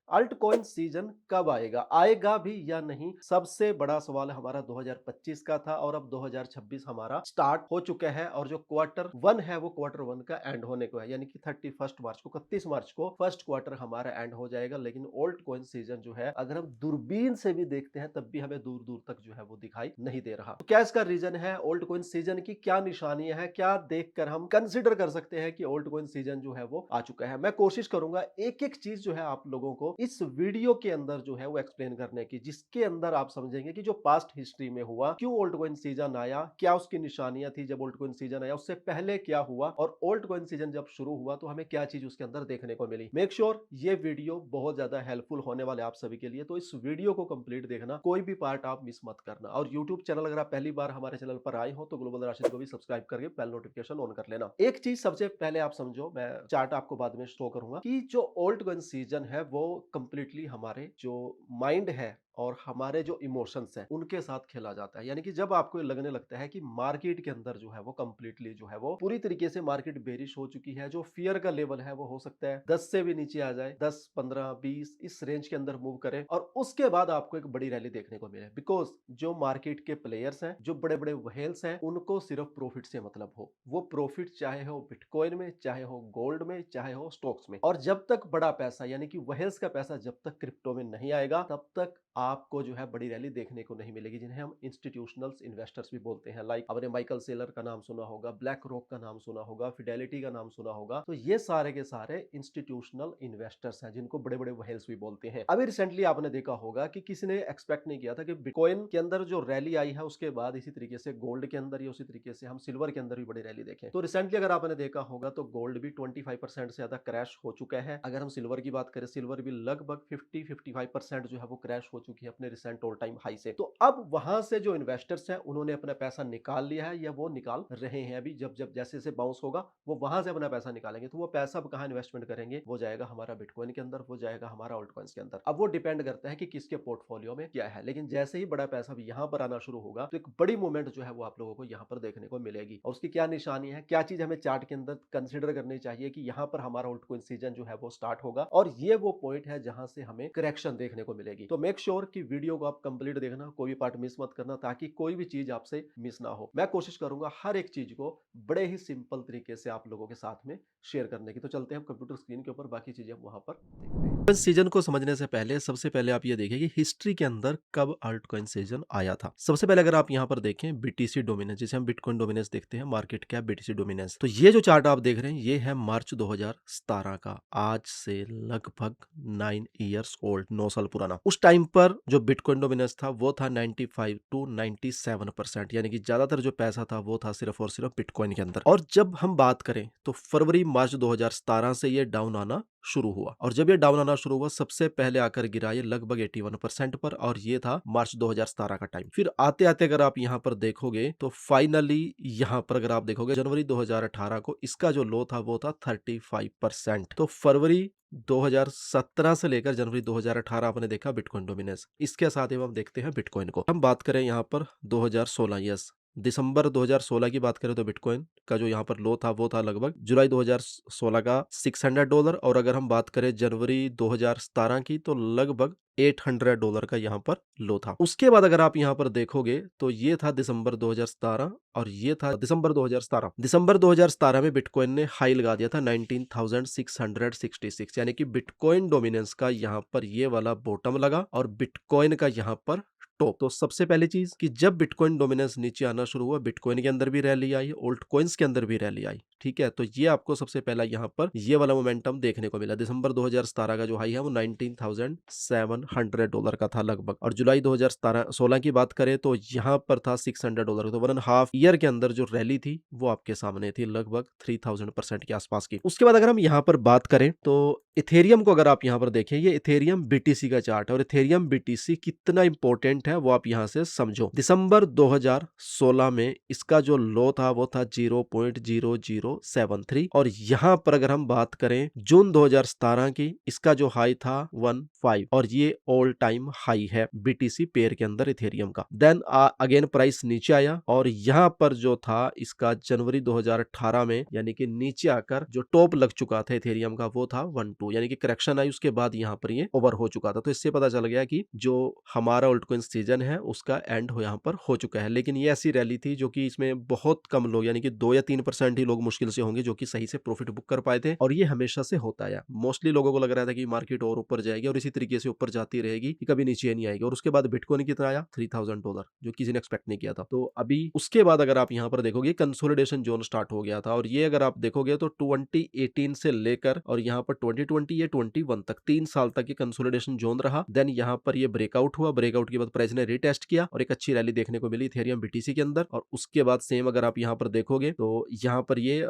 Alt coin season कब आएगा, आएगा भी या नहीं, सबसे बड़ा सवाल हमारा 2025 का था और अब 2026 हमारा स्टार्ट हो चुका है और जो क्वार्टर वन है वो क्वार्टर वन का एंड होने को है, यानी कि 31 मार्च को 31 मार्च को फर्स्ट क्वार्टर हमारा एंड हो जाएगा। लेकिन ओल्ड कॉइन सीजन जो है अगर हम दूरबीन से भी देखते हैं तब भी हमें दूर दूर तक जो है वो दिखाई नहीं दे रहा। तो क्या इसका रीजन है, ओल्ड कॉइन सीजन की क्या निशानियां हैं, क्या देखकर हम कंसिडर कर सकते हैं कि ओल्ड कॉइन सीजन जो है वो आ चुका है। मैं कोशिश करूंगा एक एक चीज जो है आप लोगों को इस वीडियो के अंदर जो है वो एक्सप्लेन करने की, जिसके अंदर आप समझेंगे कि जो पास्ट हिस्ट्री में हुआ, क्यों ओल्ड कॉइन सीजन आया, क्या उसकी निशानियां थी जब ओल्ड कॉइन सीजन आया, उससे पहले क्या हुआ और ओल्ड कॉइन सीजन जब शुरू हुआ तो हमें क्या चीज उसके अंदर देखने को मिली। मेक श्योर ये वीडियो बहुत ज्यादा हेल्पफुल होने वाले आप सभी के लिए, तो इस वीडियो को कंप्लीट देखना, कोई भी पार्ट आप मिस मत करना। और यूट्यूब चैनल अगर आप पहली बार हमारे चैनल पर आए हो तो ग्लोबल राशिद को भी सब्सक्राइब करके बेल नोटिफिकेशन ऑन कर लेना। एक चीज सबसे पहले आप समझो, मैं चार्ट आपको बाद में शो करूंगा, कि जो ओल्ड गन सीजन है वो कंप्लीटली हमारे जो माइंड है और हमारे जो इमोशंस हैं उनके साथ खेला जाता है। यानी कि जब आपको लगने लगता है कि मार्केट के अंदर जो है वो कंप्लीटली जो है वो पूरी तरीके से मार्केट बेरिश हो चुकी है, जो फियर का लेवल है वो हो सकता है 10 से भी नीचे आ जाए, 10 15 20 इस रेंज के अंदर मूव करे और उसके बाद आपको एक बड़ी रैली देखने को मिले। बिकॉज जो मार्केट के प्लेयर्स हैं, जो बड़े बड़े व्हेल्स हैं, उनको सिर्फ प्रॉफिट से मतलब हो, वो प्रॉफिट चाहे हो बिटकॉइन में, चाहे हो गोल्ड में, चाहे हो स्टॉक्स में। और जब तक बड़ा पैसा यानी कि व्हेल्स का पैसा जब तक क्रिप्टो में नहीं आएगा तब तक आपको जो है बड़ी रैली देखने को नहीं मिलेगी, जिन्हें हम इंस्टीट्यूशनल इन्वेस्टर्स भी बोलते हैं। लाइक आपने माइकल सेलर का नाम सुना होगा, ब्लैक रॉक का नाम सुना होगा, फिडेलिटी का नाम सुना होगा। तो ये सारे के सारे इंस्टीट्यूशनल इन्वेस्टर्स हैं जिनको बड़े बड़े व्हेल्स भी बोलते हैं। अभी रिसेंटली आपने देखा होगा कि किसी ने एक्सपेक्ट नहीं किया था कि बिटकॉइन के अंदर जो रैली आई है उसके बाद इसी तरीके से गोल्ड के अंदर या उसी तरीके से हम सिल्वर के अंदर भी बड़ी रैली देखें। तो रिसेंटली अगर आपने देखा होगा तो गोल्ड भी 25% से ज्यादा क्रैश हो चुका है। अगर हम सिल्वर की बात करें, सिल्वर भी लगभग 50-55% जो है वो क्रैश हो चुकी है अपने रिसेंट ऑल टाइम हाई से। तो अब वहां से जो इन्वेस्टर्स हैं उन्होंने अपना पैसा निकाल लिया है या वो निकाल रहे हैं। अभी जब जब जैसे जैसे बाउंस होगा वो वहां से अपना पैसा निकालेंगे। तो वो पैसा अब कहां इन्वेस्टमेंट करेंगे, वो जाएगा हमारा बिटकॉइन के अंदर, वो जाएगा हमारा ऑल्ट कॉइन्स के अंदर। अब वो डिपेंड करता है कि किसके पोर्टफोलियो में क्या है। लेकिन जैसे ही बड़ा पैसा भी यहाँ पर आना शुरू होगा तो एक बड़ी मूवमेंट जो है वो आप लोगों को यहाँ पर देखने को मिलेगी। और उसकी क्या निशानी है, क्या चीज हमें चार्ट के अंदर कंसिडर करनी चाहिए कि यहाँ पर हमारा ऑल्ट कॉइन सीजन जो है वो स्टार्ट होगा और ये वो पॉइंट है जहां से हमें करेक्शन देखने को मिलेगी। तो मेक श्योर कि वीडियो को आप कंप्लीट देखना, कोई भी पार्ट मिस मत करना, ताकि कोई भी चीज आपसे मिस ना हो। मैं कोशिश करूंगा हर एक चीज को बड़े ही सिंपल तरीके से आप लोगों के साथ में शेयर करने की। तो चलते हैं हम कंप्यूटर स्क्रीन के ऊपर, बाकी चीजें हम वहां पर देखते हैं। सीजन को समझने से पहले सबसे पहले आप ये देखिए कि हिस्ट्री के अंदर कब अल्टकॉइन सीजन आया था। सबसे पहले अगर आप यहाँ पर देखें बीटीसी डोमिनेंस, जिसे हम बिटकॉइन डोमिनेंस देखते हैं, मार्केट कैप बीटीसी डोमिनेंस, तो ये जो चार्ट आप देख रहे हैं ये है मार्च 2017 का, आज से लगभग 9 इयर्स ओल्ड, 9 साल पुराना। उस टाइम पर जो बिटकॉइन डोमिनेंस था वो था 95 to 97%, यानी कि ज्यादातर जो पैसा था वो था सिर्फ और सिर्फ बिटकॉइन के अंदर। और जब हम बात करें तो फरवरी मार्च 2017 से ये डाउन आना शुरू हुआ और जब ये डाउन आना शुरू हुआ सबसे पहले आकर गिरा ये लगभग 81% पर, और ये था मार्च 2017 का टाइम। फिर आते आते अगर आप यहाँ पर देखोगे तो फाइनली यहाँ पर अगर आप देखोगे जनवरी 2018 को इसका जो लो था वो था 35%। तो फरवरी 2017 से लेकर जनवरी 2018 आपने देखा बिटकॉइन डोमिनेंस। इसके साथ ही हम देखते हैं बिटकॉइन को। हम बात करें यहाँ पर 2016, यस दिसंबर 2016 की बात करें तो बिटकॉइन का जो यहाँ पर लो था वो था लगभग जुलाई 2016 का $600, और अगर हम बात करें जनवरी 2017 की तो लगभग $800 का यहाँ पर लो था। उसके बाद अगर आप यहाँ पर देखोगे तो ये था दिसंबर 2017 और ये था दिसंबर 2017। दिसंबर 2017 में बिटकॉइन ने हाई लगा दिया था 19,666, यानी कि बिटकॉइन डोमिनेंस का यहाँ पर ये वाला बॉटम लगा और बिटकॉइन का यहाँ पर टॉप। तो सबसे पहली चीज कि जब बिटकॉइन डोमिनेंस नीचे आना शुरू हुआ, बिटकॉइन के अंदर भी रैली आई, ओल्ट कॉइन्स के अंदर भी रैली आई, ठीक है। तो ये आपको सबसे पहला यहाँ पर ये वाला मोमेंटम देखने को मिला। दिसंबर 2017 का जो हाई है वो $19,700 का था लगभग, और जुलाई 2016 की बात करें तो यहाँ पर था $600। तो 1.5 ईयर के अंदर जो रैली थी वो आपके सामने थी लगभग 3000% के आसपास की। उसके बाद अगर हम यहाँ पर बात करें तो इथेरियम को अगर आप यहाँ पर देखें, ये इथेरियम बीटीसी का चार्ट है और इथेरियम बीटीसी कितना इंपॉर्टेंट पॉइंट है वो आप यहाँ से समझो। दिसंबर 2016 में इसका जो लो था वो था 0.0073 और यहाँ पर अगर हम बात करें जून 2017 की, इसका जो हाई था 15 और ये ऑल टाइम हाई है बीटीसी पेयर के अंदर इथेरियम का। देन अगेन प्राइस नीचे आया और यहाँ पर जो था इसका जनवरी 2018 में यानी कि नीचे आकर जो टॉप लग चुका था इथेरियम का वो था 12, यानी कि करेक्शन आई, उसके बाद यहाँ पर ये ओवर हो चुका था। तो इससे पता चल गया कि जो हमारा ऑल्टकॉइन सीजन है उसका एंड यहाँ पर हो चुका है। लेकिन ये ऐसी रैली थी जो कि इसमें बहुत कम लोग यानी कि 2 या 3% ही लोग मुश्किल से होंगे जो कि सही से प्रॉफिट बुक कर पाए थे और ये हमेशा से होता है। मोस्टली लोगों को लग रहा था कि मार्केट और ऊपर जाएगी और इसी तरीके से ऊपर जाती रहेगी, कभी नीचे नहीं आएगी। और उसके बाद बिटकॉइन कितना आया $3000 जो किसी ने एक्सपेक्ट नहीं किया था। तो अभी उसके बाद अगर आप यहाँ पर देखोगे कंसोलिडेशन जोन स्टार्ट हो गया था और ये अगर आप देखोगे तो 2018 से लेकर और यहाँ पर 2020 या 21 तक 3 साल तक ये कंसोलिडेशन जोन रहा। देन यहाँ पर ये ब्रेकआउट हुआ, ब्रेकआउट के बाद प्राइस ने रीटेस्ट किया और एक अच्छी रैली देखने को मिली इथेरियम बीटीसी के अंदर। और उसके बाद सेम अगर आप यहाँ पर देखोगे तो यहाँ पर ये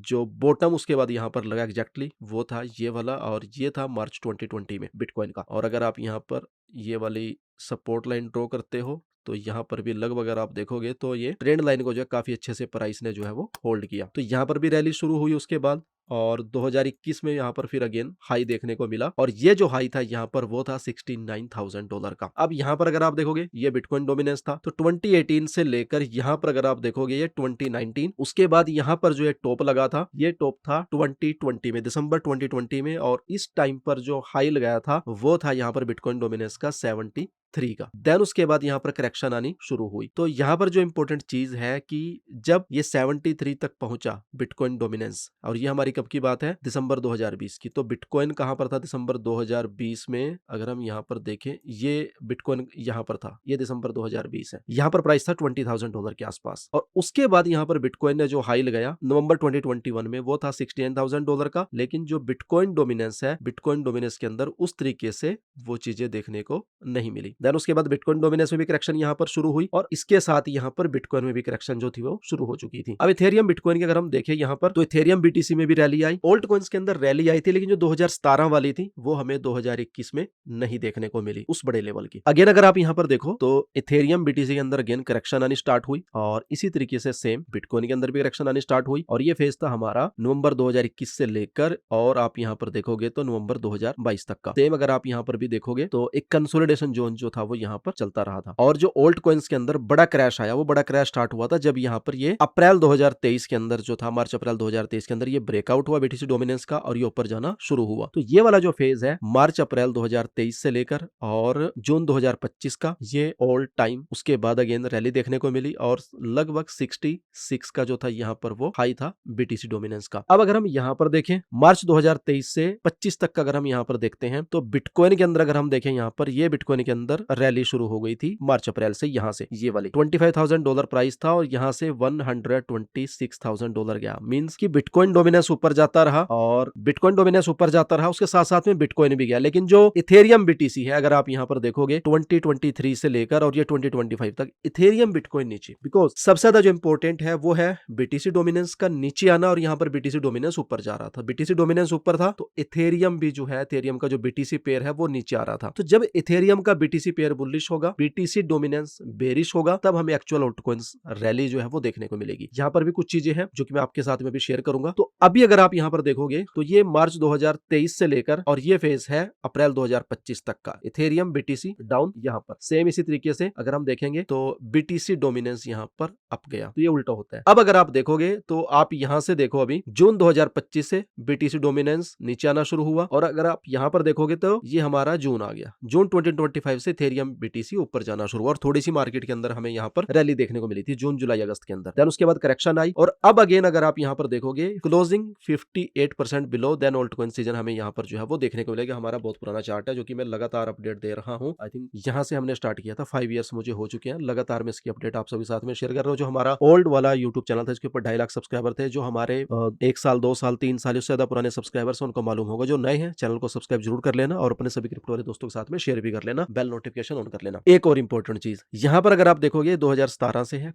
जो बॉटम उसके बाद यहाँ पर लगा एग्जैक्टली वो था ये वाला और ये था मार्च 2020 में बिटकॉइन का। और अगर आप यहाँ पर ये वाली सपोर्ट लाइन ड्रॉ करते हो तो यहाँ पर भी लगभग अगर आप देखोगे तो ये ट्रेंड लाइन को जो है काफी अच्छे से प्राइस ने जो है वो होल्ड किया। तो यहाँ पर भी रैली शुरू हुई उसके बाद और 2021 में यहाँ पर फिर अगेन हाई देखने को मिला और ये जो हाई था यहाँ पर वो था $69,000 का। अब यहाँ पर अगर आप देखोगे ये बिटकॉइन डोमिनेंस था तो 2018 से लेकर यहाँ पर अगर आप देखोगे ये 2019, उसके बाद यहाँ पर जो ये टॉप लगा था ये टॉप था 2020 में, दिसंबर 2020 में। और इस टाइम पर जो हाई लगाया था वो था यहाँ पर बिटकॉइन डोमिनेंस का 73 का। देन उसके बाद यहाँ पर करेक्शन आनी शुरू हुई। तो यहाँ पर जो इंपॉर्टेंट चीज है कि जब ये 73 तक पहुंचा बिटकॉइन डोमिनेंस, और ये हमारी कब की बात है, दिसंबर 2020 की। तो बिटकॉइन कहां पर था दिसंबर 2020 में, अगर हम यहाँ पर देखें ये बिटकॉइन यहाँ पर था, ये दिसंबर 2020 है, यहाँ पर प्राइस था $20,000 के आसपास। और उसके बाद यहाँ पर बिटकॉइन ने जो हाई लगाया नवंबर 2021 में वो था $69,000 का। लेकिन जो बिटकॉइन डोमिनेंस है, बिटकॉइन डोमिनेंस के अंदर उस तरीके से वो चीजें देखने को नहीं मिली। देन उसके बाद बिटकॉइन डोमिनेंस में भी करेक्शन यहाँ पर शुरू हुई और इसके साथ यहाँ पर बिटकॉइन में भी करेक्शन जो थी वो शुरू हो चुकी थी। अब इथेरियम बिटकॉइन की अगर हम देखें यहाँ पर तो इथेरियम बीटीसी में भी रैली आई, ऑल्ट कॉइन्स के अंदर रैली आई थी, लेकिन जो 2017 वाली थी वो हमें 2021 में नहीं देखने को मिली उस बड़े लेवल की। अगेन अगर आप यहाँ पर देखो तो इथेरियम बीटीसी के अंदर अगेन करेक्शन आनी स्टार्ट हुई और इसी तरीके से सेम बिटकॉइन के अंदर भी करेक्शन आनी स्टार्ट हुई और ये फेज था हमारा नवंबर 2021 से लेकर और आप यहाँ पर देखोगे तो नवंबर 2022 तक का। सेम अगर आप यहाँ पर भी देखोगे तो एक कंसोलिडेशन जोन जो था वो यहाँ पर चलता रहा था। और जो ऑल्ट कॉइन्स के अंदर बड़ा क्रैश आया, वो बड़ा क्रैश स्टार्ट हुआ था जब यहाँ पर ये अप्रैल 2023 के अंदर जो था, मार्च अप्रैल 2023 के अंदर ये ब्रेकआउट हुआ बीटीसी डोमिनेंस का और ये ऊपर जाना शुरू हुआ। तो ये वाला जो फेज है मार्च अप्रैल 2023 से लेकर और जून 2025 का, ये ऑल टाइम उसके बाद अगेन रैली देखने को मिली और लगभग 66 का जो था यहाँ पर वो हाई था बीटीसी डोमिनेंस का। अब अगर हम यहाँ पर देखें मार्च 2023 से 25 तक का अगर हम यहाँ पर देखते हैं तो बिटकॉइन के अंदर अगर हम देखें यहाँ पर ये बिटकॉइन के अंदर रैली शुरू हो गई थी मार्च अप्रैल से। यहाँ से ये वाली $25,000 प्राइस था और यहाँ से $126,000 गया। मींस कि बिटकॉइन डोमिनेंस ऊपर जाता रहा और बिटकॉइन डोमिनेंस ऊपर जाता रहा, उसके साथ साथ में बिटकॉइन भी गया। लेकिन जो इथेरियम बीटीसी है अगर आप यहाँ पर देखोगे 2023 से लेकर और ये 2025 तक इथेरियम बिटकॉइन नीचे, बिकॉज सबसे ज्यादा जो इंपॉर्टेंट है वो है बीटीसी डोमिनेंस का नीचे आना और यहाँ पर बीटीसी डोमिनेंस ऊपर जा रहा था। बीटीसी डोमिनेंस ऊपर था तो इथेरियम भी जो है, इथेरियम का जो बीटीसी पेयर है वो नीचे आ रहा था। तो जब इथेरियम का बीटीसी पेयर बुलिश होगा, बीटीसी डोमिनेंस बेरिश होगा, तब हमें एक्चुअल ऑल्टकॉइंस रैली जो है वो देखने को मिलेगी। यहाँ पर भी कुछ चीजें हैं जो कि मैं आपके साथ में भी शेयर करूंगा। तो अभी अगर आप यहाँ पर देखोगे तो ये मार्च 2023 से लेकर और ये फेज है अप्रैल 2025 तक का, इथेरियम बीटीसी डाउन यहाँ पर। सेम इसी तरीके से अगर हम देखेंगे तो बीटीसी डोमिनेंस यहाँ पर अप गया, तो ये उल्टा होता है। अब अगर आप देखोगे तो आप यहाँ से देखो अभी जून 2025 से बीटीसी डोमिनेंस नीचे आना शुरू हुआ और अगर आप यहाँ पर देखोगे तो ये हमारा जून आ गया। जून 2025 से इथेरियम बीटीसी ऊपर जाना शुरू हुआ और थोड़ी सी मार्केट के अंदर हमें यहाँ पर रैली देखने को मिली थी जून जुलाई अगस्त के अंदर। देन उसके बाद करेक्शन आई और अब अगेन अगर आप यहाँ पर देखोगे closing 58% below than altcoin season हमें यहाँ पर जो है वो देखने को मिलेगा। हमारा बहुत पुराना चार्ट है जो कि मैं लगातार अपडेट दे रहा हूँ। आई थिंक यहाँ से हमने स्टार्ट किया था, 5 ईयर्स मुझे हो चुके हैं, लगातार मैं इसकी अपडेट आप सभी साथ में शेयर कर रहा हूँ। जो हमारा ओल्ड वाला यूट्यूब चैनल था इसके ऊपर 2.5 लाख सब्सक्राइबर थे, जो हमारे 1 साल 2 साल 3 साल उससे ज्यादा पुराने सब्सक्राइबर्स उनको मालूम होगा। जो नए हैं चैनल को सब्सक्राइब जरूर कर लेना और अपने सभी क्रिप्टो वाले दोस्तों के साथ में शेयर भी कर लेना, बेल नोटिफिकेशन नोटिफिकेशन ऑन कर लेना। एक और इंपॉर्टेंट चीज यहाँ पर अगर आप देखोगे 2017 से है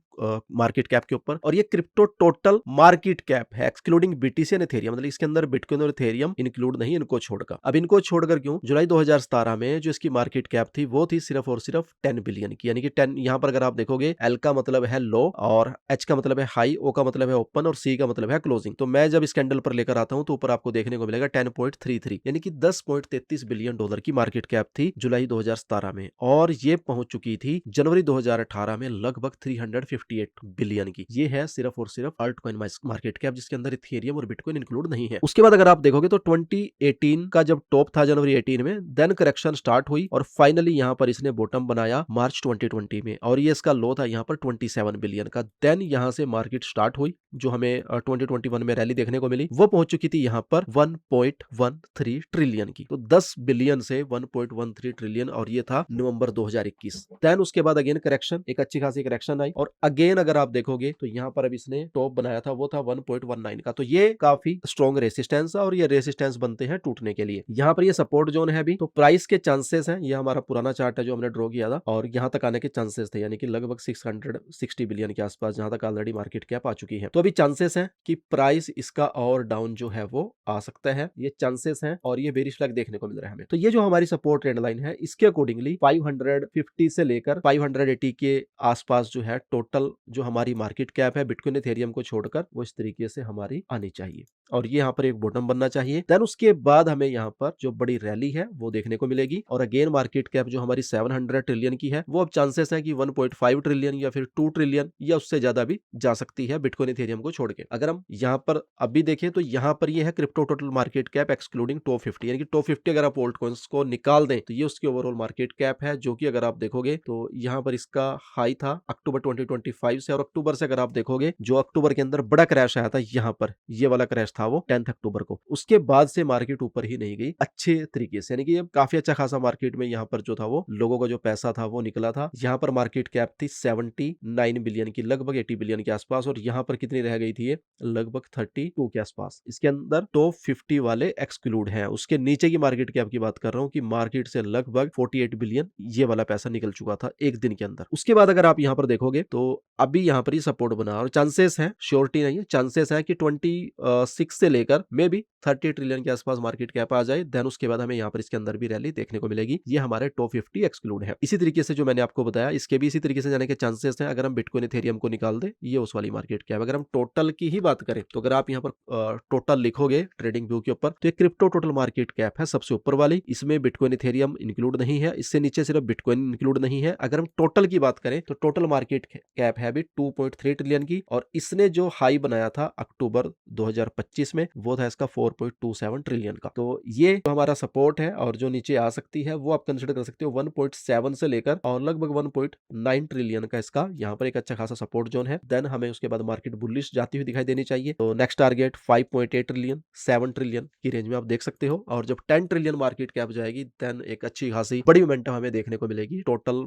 मार्केट कैप के ऊपर, और ये क्रिप्टो टोटल मार्केट कैप है एक्सक्लूडिंग बीटीसी एंड इथेरियम, मतलब इसके अंदर बिटकॉइन और इथेरियम इंक्लूड नहीं, इनको छोड़कर। अब इनको छोड़कर क्यों? जुलाई 2017 में जो इसकी मार्केट कैप थी वो थी सिर्फ और सिर्फ 10 बिलियन की, यानी कि 10 यहाँ पर अगर आप देखोगे एल का मतलब है लो, और एच का मतलब है हाई, ओ का मतलब है ओपन, और सी का मतलब है क्लोजिंग। तो मैं जब इस कैंडल पर लेकर आता हूं तो ऊपर आपको देखने को मिलेगा 10.33, यानी कि 10.33 बिलियन डॉलर की मार्केट कैप थी जुलाई 2017 में, और ये पहुंच चुकी थी जनवरी 2018 में लगभग 358 बिलियन की। ये है सिर्फ और सिर्फ अल्ट कॉइन मार्केट कैप, जिसके अंदर इथेरियम और बिटकॉइन इंक्लूड नहीं है। उसके बाद अगर आप देखोगे तो 2018 का जब टॉप था जनवरी 18 में, देन करेक्शन स्टार्ट हुई और फाइनली यहां पर इसने बॉटम बनाया मार्च 2020 में, और ये इसका लो था यहां पर 27 बिलियन का। देन यहां से मार्केट स्टार्ट हुई, जो हमें 2021 में रैली देखने को मिली, वो पहुंच चुकी थी यहां पर 1.13 ट्रिलियन की। तो 10 बिलियन से 1.13 ट्रिलियन, और ये था नवंबर 2021। देन उसके बाद अगेन करेक्शन, एक अच्छी खासी करेक्शन आई, और अगेन अगर आप देखोगे तो यहां पर अब इसने टॉप बनाया था, वो था 1.19 का। तो ये काफी स्ट्रॉन्ग रेसिस्टेंस है, और ये रेसिस्टेंस बनते हैं टूटने के लिए। यहाँ पर ये सपोर्ट जोन है अभी, तो प्राइस के चांसेस हैं, ये हमारा पुराना चार्ट है जो हमने ड्रॉ किया था, और यहाँ तक आने के चांसेस थे, यानी कि लगभग 660 बिलियन के आसपास जहां तक ऑलरेडी मार्केट कैप आ चुकी है। तो अभी चांसेस हैं कि प्राइस इसका और डाउन जो है वो आ सकता है, ये चांसेस हैं, और ये बेरिश फ्लैग देखने को मिल रहा है हमें। तो ये जो हमारी सपोर्ट ट्रेंड लाइन है, इसके अकॉर्डिंगली 550 से लेकर 580 के आसपास जो है टोटल जो हमारी मार्केट कैप है बिटकॉइन इथेरियम को छोड़कर, वो इस तरीके से हमारी आनी चाहिए, और ये यहाँ पर एक बॉटम बनना चाहिए। देन उसके बाद हमें यहाँ पर जो बड़ी रैली है वो देखने को मिलेगी, और अगेन मार्केट कैप जो हमारी 700 ट्रिलियन की है, वो अब चांसेस है कि 1.5 ट्रिलियन या फिर 2 ट्रिलियन या उससे ज्यादा भी जा सकती है बिटकॉइन इथेरियम को छोड़ के। अगर हम यहाँ पर अभी देखें तो यहाँ पर ये है crypto total market cap excluding top 50, यानी कि टॉप 50 अगर आप ओल्ड कॉइंस को निकाल दें तो ये उसकी ओवरऑल मार्केट कैप है, जो कि अगर आप देखोगे तो यहाँ पर इसका हाई था अक्टूबर 2025 से, और अक्टूबर से अगर आप देखोगे जो अक्टूबर के अंदर बड़ा क्रैश आया था, यहाँ पर ये वाला क्रैश था वो 10 अक्टूबर को। उसके बाद से मार्केट ऊपर ही नहीं गई अच्छे तरीके से, यानी कि ये काफी अच्छा खासा मार्केट में यहाँ पर जो था वो लोगों का जो पैसा था वो निकला था। यहाँ पर मार्केट कैप थी 79 बिलियन की, लगभग 80 बिलियन के आसपास, और यहाँ पर कितनी रह गई थी ये? लगभग 32 के आसपास। इसके अंदर टॉप 50 वाले एक्सक्लूड हैं। उसके नीचे की मार्केट कैप की बात कर रहा हूँ कि मार्केट से लगभग 48 बिलियन ये वाला पैसा निकल चुका था एक दिन के अंदर। उसके बाद अगर आप यहाँ पर देखोगे तो अभी यहाँ पर ये सपोर्ट बना, और चांसेस है, श्योरिटी नहीं है, चांसेस है कि 26 से लेकर मे बी 30 ट्रिलियन के आसपास मार्केट कैप आ जाए। देन उसके बाद हमें यहाँ पर इसके अंदर भी रैली देखने को मिलेगी। ये हमारे टॉप 50 एक्सक्लूड है। इसी तरीके से जो मैंने आपको बताया, इसके भी इसी तरीके से जाने के चांसेस हैं अगर हम बिटकॉइन इथेरियम को निकाल दे, ये उस वाली मार्केट कैप। अगर हम टोटल की ही बात करें तो अगर आप यहाँ पर टोटल लिखोगे ट्रेडिंग व्यू के ऊपर, तो एक क्रिप्टो टोटल मार्केट कैप है सबसे ऊपर वाली, इसमें बिटकॉइन इथेरियम इंक्लूड नहीं है, इससे नीचे सिर्फ बिटकॉइन इंक्लूड नहीं है। अगर हम टोटल की बात करें तो टोटल मार्केट कैप है अभी 2.3 ट्रिलियन की, और इसने जो हाई बनाया था अक्टूबर 2025 में, वो था इसका 4.27 ट्रिलियन का। तो ये जो हमारा सपोर्ट है और जो नीचे आ सकती है वो आप कंसिडर कर सकते हो 1.7 से लेकर और लगभग 1.9 ट्रिलियन का इसका यहाँ पर एक अच्छा खासा सपोर्ट जोन है। देन हमें उसके बाद मार्केट बुलिश जाती हुई दिखाई देनी चाहिए। तो नेक्स्ट टारगेट 5.8 ट्रिलियन 7 ट्रिलियन की रेंज में आप देख सकते हो, और जब 10 ट्रिलियन मार्केट कैप जाएगी देन एक अच्छी खासी बड़ी मोमेंटम हमें देखने को मिलेगी टोटल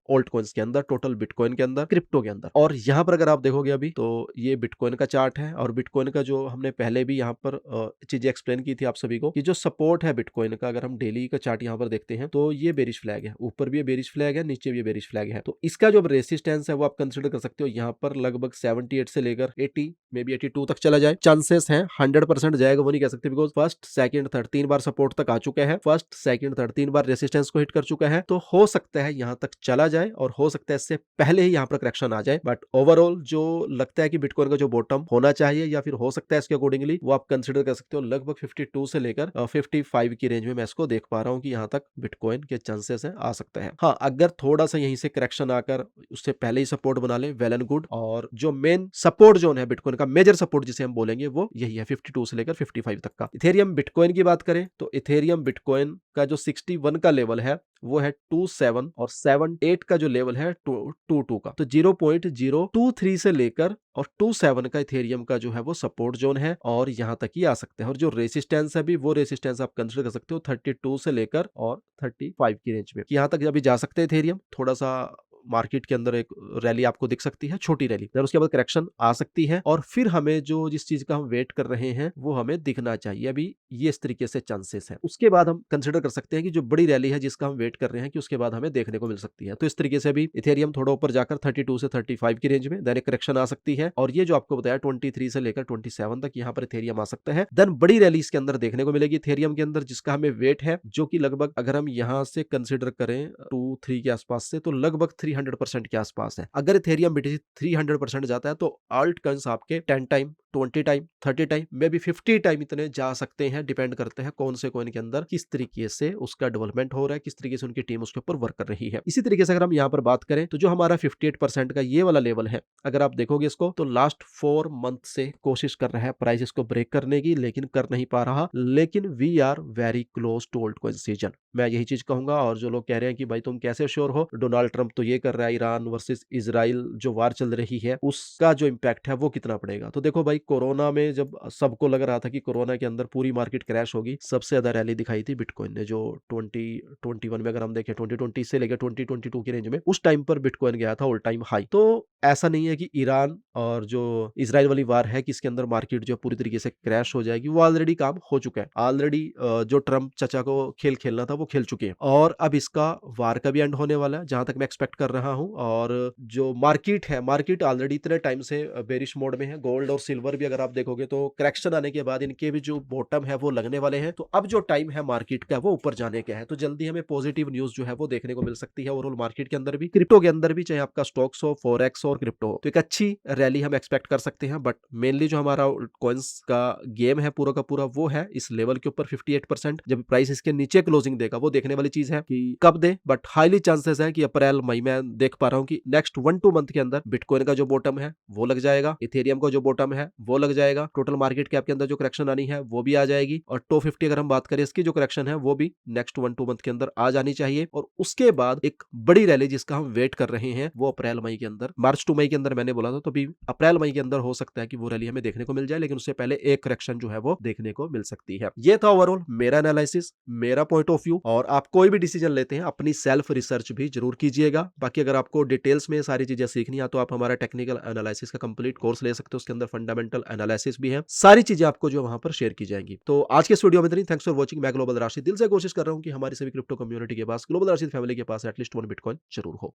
ओल्ट कॉइंस के अंदर, टोटल बिटकॉइन के अंदर, क्रिप्टो के अंदर। और यहाँ पर अगर आप देखोगे अभी तो ये बिटकॉइन का चार्ट है, और बिटकॉइन का जो हमने पहले भी यहाँ पर चीजें एक्सप्लेन की थी आप सभी को कि जो सपोर्ट है बिटकॉइन का, अगर हम डेली का चार्ट यहाँ पर देखते हैं तो ये बेरिश फ्लैग है, ऊपर भी बेरिश फ्लैग है, नीचे भी बेरिश फ्लैग है। तो इसका जो रेसिस्टेंस है वो आप कंसिडर कर सकते हो यहाँ पर लगभग 78 से लेकर 80 मे बी 82 तक चला जाए। चांसेस है 100% जाएगा वो नहीं कह सकते, because first second third 3 bar support तक आ चुका है, फर्स्ट सेकंड थर्ड 3 बार रेसिस्टेंस को हिट कर चुका है। तो हो सकता है यहाँ तक चला जाए और हो सकता है इससे पहले ही यहाँ पर करेक्शन आ जाए, बट ओवरऑल जो लगता है कि बिटकॉइन का जो बॉटम होना चाहिए या फिर हो सकता है इसके अकॉर्डिंगली, वो आप कंसिडर कर सकते हो लगभग 52 से लेकर 55 की रेंज में मैं इसको देख पा रहा हूँ कि यहाँ तक बिटकॉइन के चांसेस है आ सकता है। हाँ, अगर थोड़ा सा यहीं से करेक्शन आकर उससे पहले ही सपोर्ट बना ले, वेल एंड गुड। और जो मेन सपोर्ट जोन है बिटकॉइन का, मेजर सपोर्ट जिसे हम बोलेंगे, वो यही है 52 से लेकर 55 तक का। इथेरियम बिटकॉइन की बात करें तो इथेरियम बिटकॉइन का जो 61 का लेवल है वो है 27, और 78 का जो लेवल है 22 का। तो 0.023 से लेकर और 27 का इथेरियम का जो है वो सपोर्ट जोन है, और यहां तक ही आ सकते हैं। और जो रेसिस्टेंस है भी, वो रेसिस्टेंस आप कंसिडर कर सकते हो 32 से लेकर और 35 की रेंज में, यहां तक अभी जा सकते हैं इथेरियम। थोड़ा सा मार्केट के अंदर एक रैली आपको दिख सकती है, छोटी रैली, देन उसके बाद करेक्शन आ सकती है और फिर हमें जो जिस चीज का हम वेट कर रहे हैं वो हमें दिखना चाहिए। अभी ये इस तरीके से चांसेस है। उसके बाद हम कंसिडर कर सकते हैं कि जो बड़ी रैली है जिसका हम वेट कर रहे हैं कि उसके बाद हमें देखने को मिल सकती है। तो इस तरीके से अभी इथेरियम थोड़ा ऊपर जाकर 32 से 35 की रेंज में देन एक करेक्शन आ सकती है और ये जो आपको बताया 23 से लेकर 27 तक यहाँ पर इथेरियम आ सकता है। देन बड़ी रैली इसके अंदर देखने को मिलेगी इथेरियम के अंदर, जिसका हमें वेट है जो कि लगभग अगर हम यहाँ से कंसिडर करें 2-3 के आसपास से, तो लगभग 300% के आसपास है। अगर इथेरियम BTC 300% जाता है तो ऑल्ट कॉइन्स आपके 10 time, 20 time, 30 time, may be 50 time इतने जा सकते हैं। डिपेंड करते हैं कौन से कॉइन के अंदर किस तरीके से उसका डेवलपमेंट हो रहा है, किस तरीके से उनकी टीम उसके ऊपर वर्क कर रही है। इसी तरीके से अगर हम यहाँ पर बात करें तो जो हमारा 58% का ये वाला लेवल है, अगर आप देखोगे इसको तो लास्ट 4 मंथ से कोशिश कर रहा है प्राइस इसको ब्रेक करने की, लेकिन कर नहीं पा रहा। लेकिन we are very close to altcoin season, मैं यही चीज कहूंगा। और जो लोग कह रहे हैं कि भाई तुम कैसे श्योर हो, डोनाल्ड ट्रंप तो ये कर रहा है, ईरान वर्सेस इजराइल जो वार चल रही है उसका जो इम्पैक्ट है वो कितना पड़ेगा। तो देखो भाई, कोरोना में जब सबको लग रहा था कि कोरोना के अंदर पूरी मार्केट क्रैश होगी, सबसे ज्यादा रैली दिखाई थी बिटकॉइन ने, जो 2021 में अगर हम देखें 2020 से लेकर 2022 की रेंज में उस टाइम पर बिटकॉइन गया था ऑल टाइम हाई। तो ऐसा नहीं है कि ईरान और जो इजराइल वाली वार है कि इसके अंदर मार्केट जो पूरी तरीके से क्रैश हो जाएगी, वो ऑलरेडी काम हो चुका है। ऑलरेडी जो ट्रंप चचा को खेल खेलना था वो खेल चुके हैं और अब इसका वार का भी एंड होने वाला है जहां तक मैं एक्सपेक्ट कर रहा हूं। और जो मार्केट है, मार्केट ऑलरेडी इतने टाइम से बेरिश मोड में है। गोल्ड और सिल्वर भी अगर आप देखोगे तो करेक्शन आने के बाद इनके भी जो बॉटम है वो लगने वाले हैं। तो अब जो टाइम है मार्केट का वो ऊपर जाने का है, तो जल्दी हमें पॉजिटिव न्यूज जो है वो देखने को मिल सकती है ओवरऑल मार्केट के अंदर भी, क्रिप्टो के अंदर भी, चाहे आपका स्टॉक्स हो, फॉरेक्स और क्रिप्टो हो। तो एक अच्छी रैली हम एक्सपेक्ट कर सकते हैं। बट मेनली जो हमारा कॉइन्स का गेम है पूरा का पूरा वो है इस लेवल के ऊपर 58%। जब प्राइस इसके नीचे क्लोजिंग देगा वो देखने वाली चीज है कि कब दे, बट हाईली चांसेस है कि अप्रैल मई में देख पा रहा हूं कि नेक्स्ट 1-2 मंथ के अंदर बिटकॉइन का जो बॉटम है वो लग जाएगा, इथेरियम का जो बॉटम है वो लग जाएगा, टोटल मार्केट कैप के अंदर जो करेक्शन आनी है वो भी आ जाएगी और टॉप 50 अगर हम बात करें इसकी जो करेक्शन है वो भी नेक्स्ट 1-2 मंथ के अंदर आ जानी चाहिए। और उसके बाद एक बड़ी रैली जिसका हम वेट कर रहे हैं वो अप्रैल मई के अंदर, मार्च टू मई के अंदर मैंने बोला था, तो भी अप्रैल मई के अंदर हो सकता है कि वो रैली हमें देखने को मिल जाए, लेकिन उससे पहले एक करेक्शन जो है वो देखने को मिल सकती है। ये था ओवरऑल मेरा एनालिसिस, मेरा पॉइंट ऑफ व्यू। और आप कोई भी डिसीजन लेते हैं अपनी सेल्फ रिसर्च भी जरूर कीजिएगा। बाकी अगर आपको डिटेल्स में सारी चीजें सीखनी है तो आप हमारा टेक्निकल एनालिसिस का कंप्लीट कोर्स ले सकते हो, उसके अंदर फंडामेंटल एनालिसिस भी है, सारी चीजें आपको जो वहां पर शेयर की जाएंगी। तो आज के इस वीडियो में इतनी, थैंक्स फॉर वॉचिंग। मैं ग्लोबल राशिद दिल से कोशिश कर रहा हूं कि हमारी सभी क्रिप्टो कम्युनिटी के पास, ग्लोबल राशिद फैमिली के पास एटलीस्ट 1 बिटकॉइन जरूर हो।